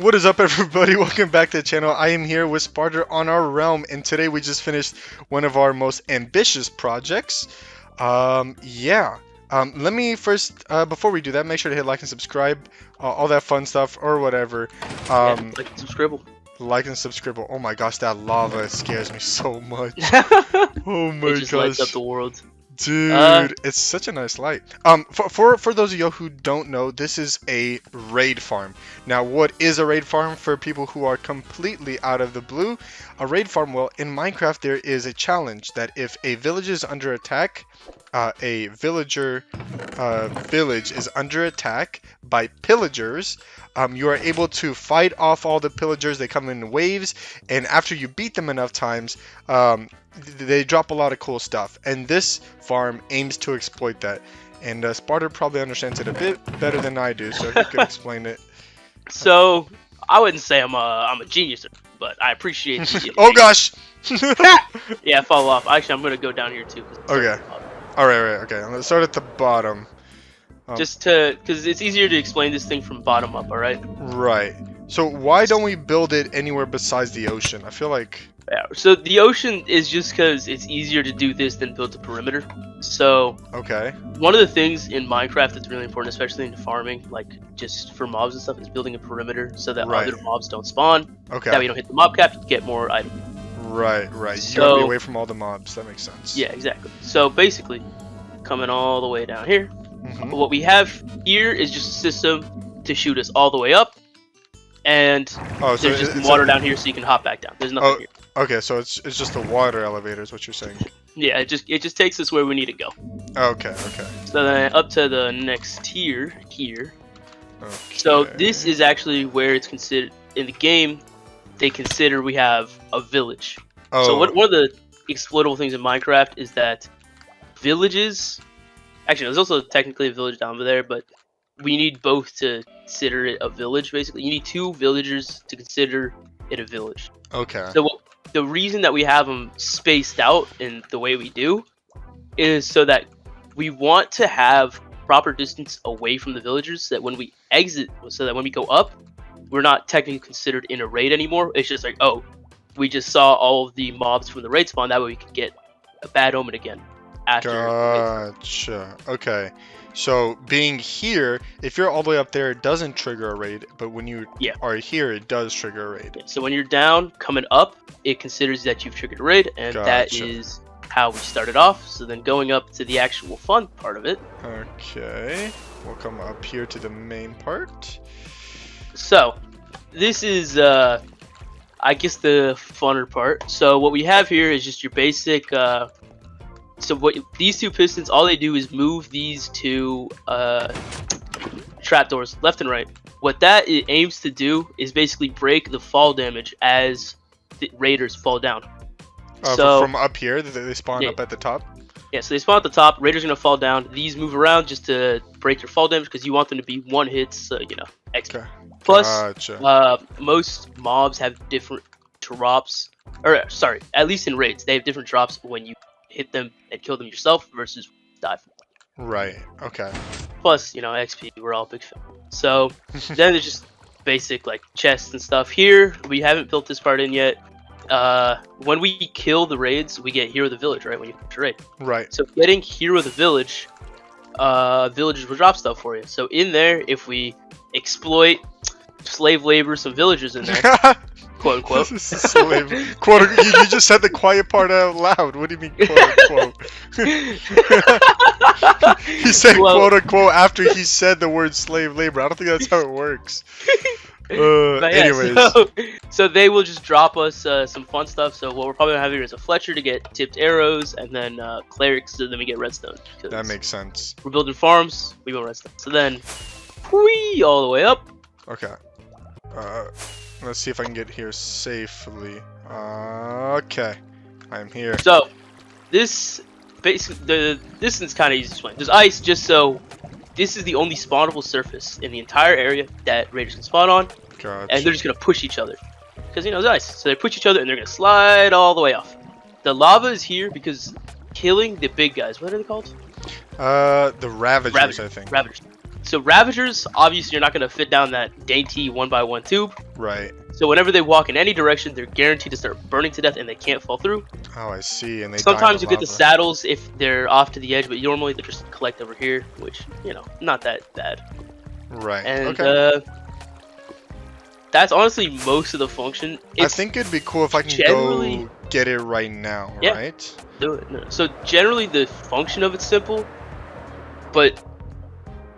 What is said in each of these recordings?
What is up, everybody? Welcome back to the channel. I am here with SPARTR on our realm, and today we just finished one of our most ambitious projects. Let me first, before we do that, make sure to hit like and subscribe, all that fun stuff, or whatever. Like and subscribe. Like and subscribe. Oh my gosh, that lava scares me so much. Oh my It just gosh. lights up the world. Dude, it's such a nice light. For those of you who don't know, this is a raid farm. Now, what is a raid farm for people who are completely out of the blue? A raid farm, well, in Minecraft there is a challenge that if a village is under attack, a village is under attack by pillagers, you are able to fight off all the pillagers. They come in waves, and after you beat them enough times, they drop a lot of cool stuff, and this farm aims to exploit that. And SPARTR probably understands it a bit better than I do, so if you could explain it. So I wouldn't say I'm a genius, but I appreciate the Oh gosh! Yeah, fall off. Actually, I'm gonna go down here too. Okay. All right. Okay. I'm gonna start at the bottom. Just because it's easier to explain this thing from bottom up. All right. Right. So why don't we build it anywhere besides the ocean? I feel like. Yeah. So the ocean is just because it's easier to do this than build a perimeter. So. Okay. One of the things in Minecraft that's really important, especially in farming, like just for mobs and stuff, is building a perimeter so that other mobs don't spawn. Okay. That way you don't hit the mob cap, you get more items. Right. So, you gotta be away from all the mobs. That makes sense. Yeah, exactly. So basically, coming all the way down here, Mm-hmm. what we have here is just a system to shoot us all the way up, and So there's just water down here so you can hop back down. There's nothing here. Okay, so it's just the water elevator is what you're saying. Yeah, it just takes us where we need to go. Okay. So then up to the next tier here. Okay. So this is actually where it's considered in the game. They consider we have a village. Oh. So one of the exploitable things in Minecraft is that villages. Actually, there's also technically a village down there, but we need both to consider it a village. Basically, you need two villagers to consider it a village. Okay. So the reason that we have them spaced out in the way we do is so that we want to have proper distance away from the villagers, so that when we exit, so that when we go up, we're not technically considered in a raid anymore. It's just like, oh, we just saw all of the mobs from the raid spawn. That way we can get a bad omen again. Gotcha. Okay. So being here, if you're all the way up there, it doesn't trigger a raid, but when you are here, it does trigger a raid. Yeah, so when you're down, coming up, it considers that you've triggered a raid, and that is how we started off. So then going up to the actual fun part of it. Okay. We'll come up here to the main part. So this is, I guess, the funner part. So what we have here is just your basic. So what these two pistons, all they do is move these two trapdoors left and right. What that aims to do is basically break the fall damage as the raiders fall down. So from up here, they spawn up at the top? Yeah, so they spawn at the top, raiders are going to fall down. These move around just to break their fall damage because you want them to be one hits, so, extra. Okay. Plus, most mobs have different drops, or sorry, at least in raids, they have different drops when you hit them and kill them yourself versus die from them. Right. Okay. Plus, XP, we're all big fans. So then there's just basic like chests and stuff. Here we haven't built this part in yet. When we kill the raids, we get Hero of the Village, right? When you finish a raid. Right. So getting Hero of the Village, villagers will drop stuff for you. So in there, if we exploit slave labor some villagers in there, quote unquote. Slave. Quote. You just said the quiet part out loud. What do you mean, quote unquote? He said quote unquote after he said the word slave labor. I don't think that's how it works. Anyways. So they will just drop us some fun stuff. So what we're probably gonna have here is a Fletcher to get tipped arrows, and then clerics, so then we get redstone. That makes sense. We're building farms, we want redstone. So then, whee, all the way up. Okay. Let's see if I can get here safely. Okay. I'm here. So, this basically the distance kind of easy to explain. There's ice, just so this is the only spawnable surface in the entire area that raiders can spawn on. Gotcha. And they're just gonna push each other because there's ice. So they push each other and they're gonna slide all the way off. The lava is here because killing the big guys. What are they called? The Ravagers, I think. Ravagers. So Ravagers, obviously, you're not going to fit down that dainty 1x1 tube. Right. So whenever they walk in any direction, they're guaranteed to start burning to death, and they can't fall through. Oh, I see. And they Sometimes die you in get the lava. saddles if they're off to the edge, but normally they just collect over here, which, you know, not that bad. Right. And Okay. that's honestly most of the function. I think it'd be cool if I can go get it right now. Yeah. Right. Do it. No. So generally the function of it's simple, but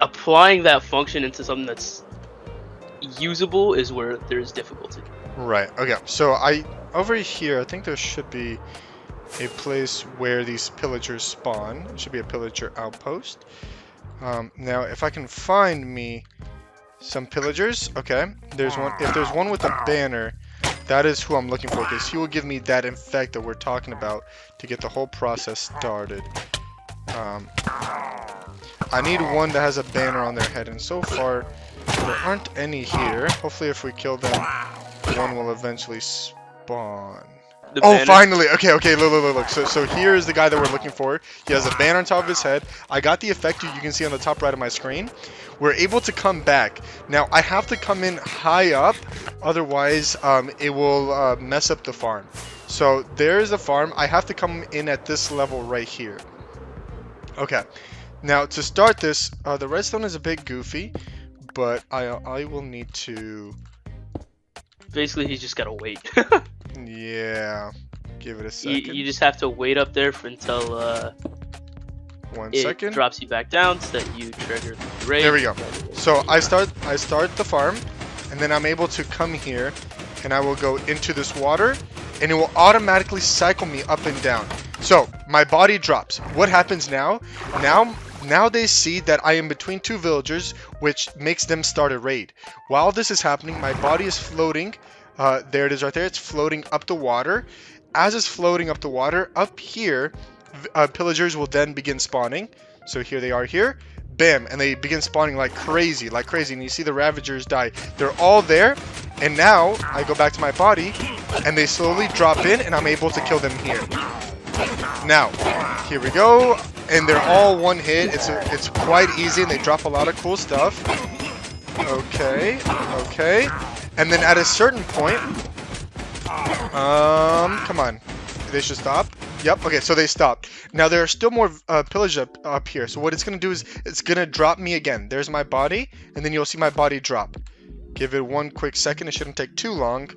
applying that function into something that's usable is where there's difficulty. Right. Okay. So over here, I think there should be a place where these pillagers spawn. It should be a pillager outpost. Now, if I can find me some pillagers, okay. There's one. If there's one with a banner, that is who I'm looking for, because he will give me that infect that we're talking about to get the whole process started. I need one that has a banner on their head, and so far there aren't any here. Hopefully, if we kill them, one will eventually spawn. Oh, finally! Okay, look. So here is the guy that we're looking for. He has a banner on top of his head. I got the effect you can see on the top right of my screen. We're able to come back. Now, I have to come in high up, otherwise it will mess up the farm. So there's the farm. I have to come in at this level right here. Okay. Now, to start this, the redstone is a bit goofy, but I will need to... Basically, he's just gotta wait. Yeah, give it a second. You just have to wait up there until 1 it second. drops you back down so that you trigger the raid. There we go. So I start the farm, and then I'm able to come here, and I will go into this water, and it will automatically cycle me up and down. So my body drops. What happens now? Now they see that I am between two villagers, which makes them start a raid. While this is happening, my body is floating. There it is right there. It's floating up the water. As it's floating up the water, up here, pillagers will then begin spawning. So here they are here. Bam! And they begin spawning like crazy. And you see the Ravagers die. They're all there. And now, I go back to my body, and they slowly drop in, and I'm able to kill them here. Now, here we go. And they're all one hit. It's quite easy, and they drop a lot of cool stuff. Okay. And then at a certain point, come on, they should stop. Yep. Okay, so they stopped. Now there are still more pillage up here. So what it's gonna do is it's gonna drop me again. There's my body, and then you'll see my body drop. Give it 1 quick second. It shouldn't take too long.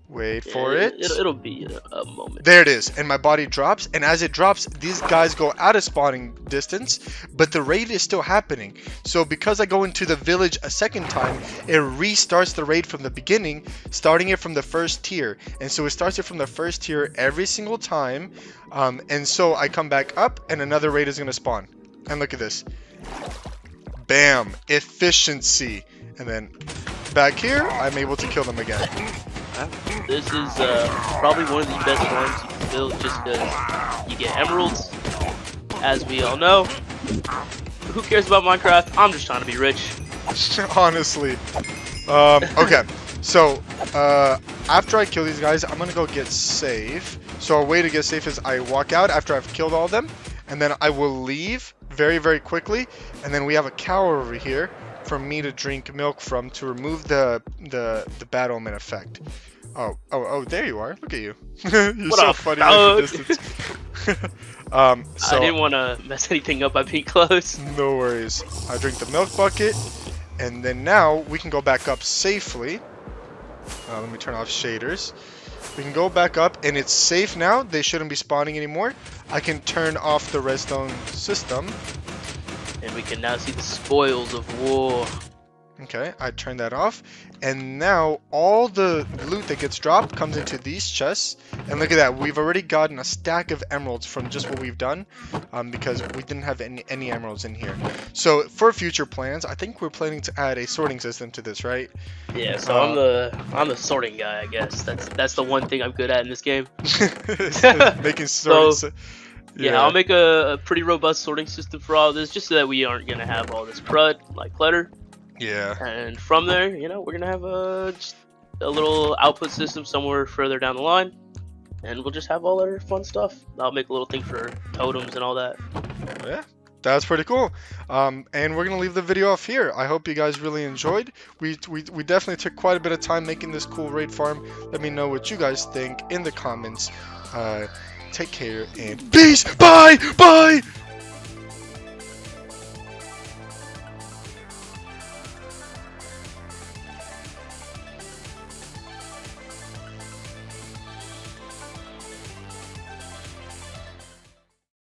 Wait for it. It'll be a moment. There it is, and my body drops, and as it drops, these guys go out of spawning distance, but the raid is still happening. So because I go into the village a second time, it restarts the raid from the beginning, starting it from the first tier. And so it starts it from the first tier every single time, and so I come back up, and another raid is going to spawn. And look at this. Bam! Efficiency! And then back here, I'm able to kill them again. This is probably one of the best farms you can build, just because you get emeralds, as we all know. Who cares about Minecraft? I'm just trying to be rich. Honestly. Okay, so after I kill these guys, I'm gonna go get safe. So a way to get safe is I walk out after I've killed all of them, and then I will leave very, very quickly, and then we have a cow over here for me to drink milk from to remove the bad omen effect. Oh, there you are. Look at you. You're what so up, funny dog? at the distance. So I didn't want to mess anything up by being close. no worries. I drink the milk bucket, and then now we can go back up safely. Let me turn off shaders. We can go back up, and it's safe now. They shouldn't be spawning anymore. I can turn off the redstone system. And we can now see the spoils of war. Okay, I turned that off, and now all the loot that gets dropped comes into these chests. And look at that, we've already gotten a stack of emeralds from just what we've done, because we didn't have any emeralds in here. So for future plans, I think we're planning to add a sorting system to this, right? Yeah, so I'm the sorting guy, I guess. That's the one thing I'm good at in this game. Making sorting. Yeah, I'll make a pretty robust sorting system for all this, just so that we aren't gonna have all this crud like clutter. Yeah. And from there, we're gonna have just a little output system somewhere further down the line, and we'll just have all our fun stuff. I'll make a little thing for totems and all that. Yeah. That's pretty cool. And we're gonna leave the video off here. I hope you guys really enjoyed. We definitely took quite a bit of time making this cool raid farm. Let me know what you guys think in the comments. Take care and peace. Bye. Bye.